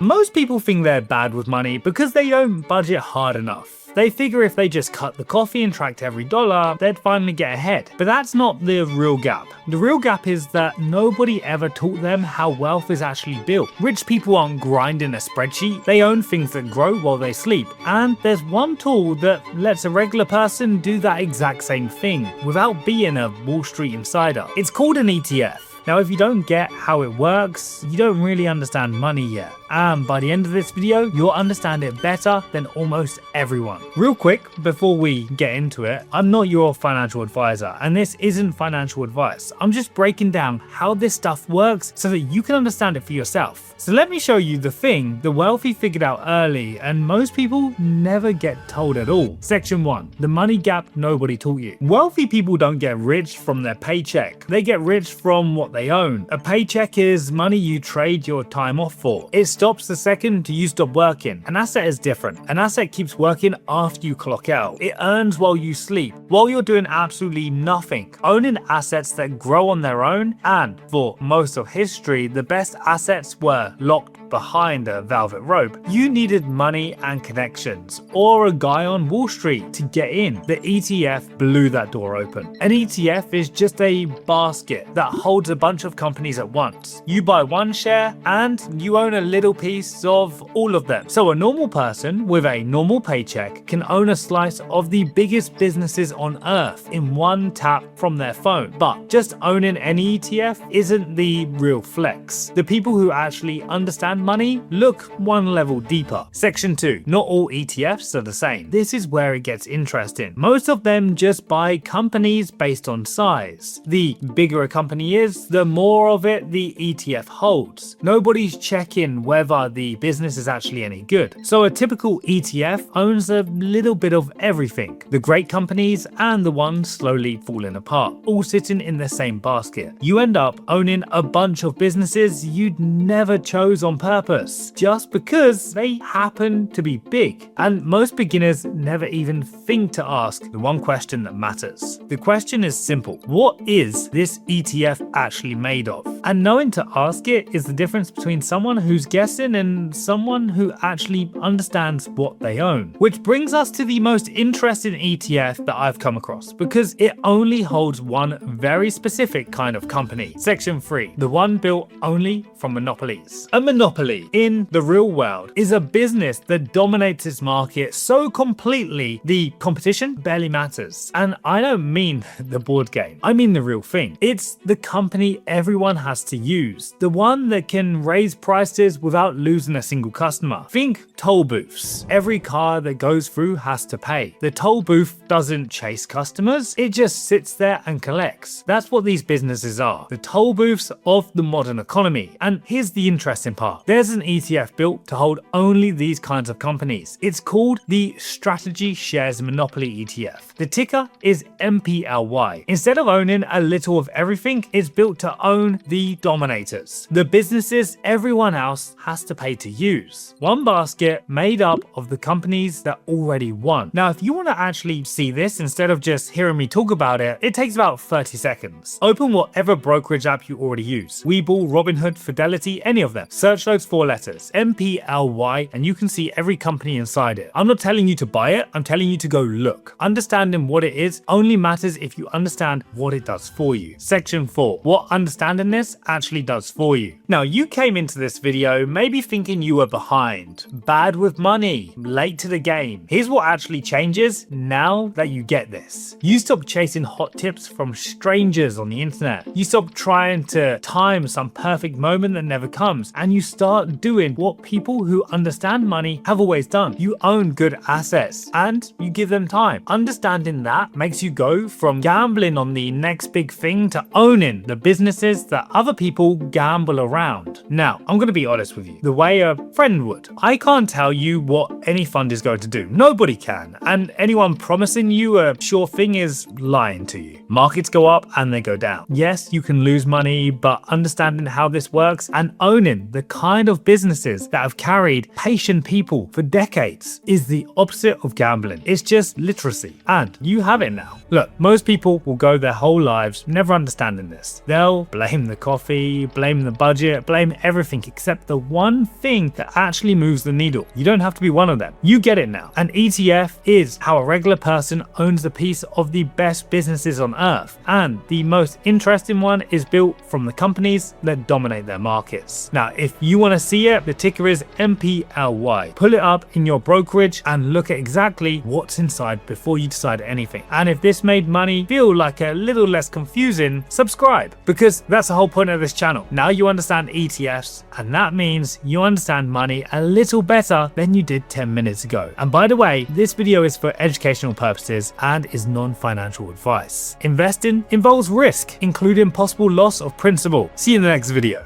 Most people think they're bad with money because they don't budget hard enough. They figure if they just cut the coffee and tracked every dollar, they'd finally get ahead. But that's not the real gap. The real gap is that nobody ever taught them how wealth is actually built. Rich people aren't grinding a spreadsheet, they own things that grow while they sleep. And there's one tool that lets a regular person do that exact same thing without being a Wall Street insider. It's called an ETF. Now, if you don't get how it works, you don't really understand money yet. And by the end of this video, you'll understand it better than almost everyone. Real quick, before we get into it, I'm not your financial advisor, and this isn't financial advice. I'm just breaking down how this stuff works so that you can understand it for yourself. So let me show you the thing the wealthy figured out early, and most people never get told at all. Section 1. The money gap nobody taught you. Wealthy people don't get rich from their paycheck. They get rich from what they own. A paycheck is money you trade your time off for. It stops the second you stop working. An asset is different. An asset keeps working after you clock out. It earns while you sleep, while you're doing absolutely nothing. Owning assets that grow on their own, and for most of history, the best assets were locked behind a velvet rope. You needed money and connections, or a guy on Wall Street to get in. The ETF blew that door open. An ETF is just a basket that holds a bunch of companies at once. You buy one share and you own a little piece of all of them. So a normal person with a normal paycheck can own a slice of the biggest businesses on earth in one tap from their phone. But just owning an ETF isn't the real flex. The people who actually understand money look one level deeper. Section 2. Not all ETFs are the same. This is where it gets interesting. Most of them just buy companies based on size. The bigger a company is, the more of it the ETF holds. Nobody's checking whether the business is actually any good. So a typical ETF owns a little bit of everything. The great companies and the ones slowly falling apart, all sitting in the same basket. You end up owning a bunch of businesses you'd never chose on purpose, just because they happen to be big. And most beginners never even think to ask the one question that matters. The question is simple. What is this ETF actually made of? And knowing to ask it is the difference between someone who's guessing and someone who actually understands what they own. Which brings us to the most interesting ETF that I've come across, because it only holds one very specific kind of company. Section 3. The one built only from monopolies. A monopoly in the real world is a business that dominates its market so completely the competition barely matters. And I don't mean the board game, I mean the real thing. It's the company everyone has to use, the one that can raise prices without losing a single customer. Think toll booths. Every car that goes through has to pay. The toll booth doesn't chase customers, it just sits there and collects. That's what these businesses are, the toll booths of the modern economy. And here's the interesting part. There's an ETF built to hold only these kinds of companies. It's called the Strategy Shares Monopoly ETF. The ticker is MPLY. Instead of owning a little of everything, it's built to own the dominators, the businesses everyone else has to pay to use. One basket made up of the companies that already won. Now, if you want to actually see this instead of just hearing me talk about it, it takes about 30 seconds. Open whatever brokerage app you already use. Webull, Robinhood, Fidelity, any of them. Search those 4 letters, MPLY, and you can see every company inside it. I'm not telling you to buy it, I'm telling you to go look. Understanding what it is only matters if you understand what it does for you. Section 4. What understanding this actually does for you. Now, you came into this video maybe thinking you were behind, bad with money, late to the game. Here's what actually changes now that you get this. You stop chasing hot tips from strangers on the internet. You stop trying to time some perfect moment that never comes, and you start doing what people who understand money have always done. You own good assets and you give them time. Understanding that makes you go from gambling on the next big thing to owning the businesses that other people gamble around. Now, I'm going to be honest with you, the way a friend would. I can't tell you what any fund is going to do. Nobody can. And anyone promising you a sure thing is lying to you. Markets go up and they go down. Yes, you can lose money, but understanding how this works and owning the kind of businesses that have carried patient people for decades is the opposite of gambling. It's just literacy, and you have it now. Look, most people will go their whole lives never understanding this. They'll blame the coffee, blame the budget, blame everything except the one thing that actually moves the needle. You don't have to be one of them. You get it now. An ETF is how a regular person owns a piece of the best businesses on earth, and the most interesting one is built from the companies that dominate their markets. Now, if you want to see it, the ticker is MPLY. Pull it up in your brokerage and look at exactly what's inside before you decide anything. And if this made money feel like a little less confusing, subscribe, because that's the whole point of this channel. Now you understand ETFs, and that means you understand money a little better than you did 10 minutes ago. And by the way, this video is for educational purposes and is non-financial advice. Investing involves risk, including possible loss of principal. See you in the next video.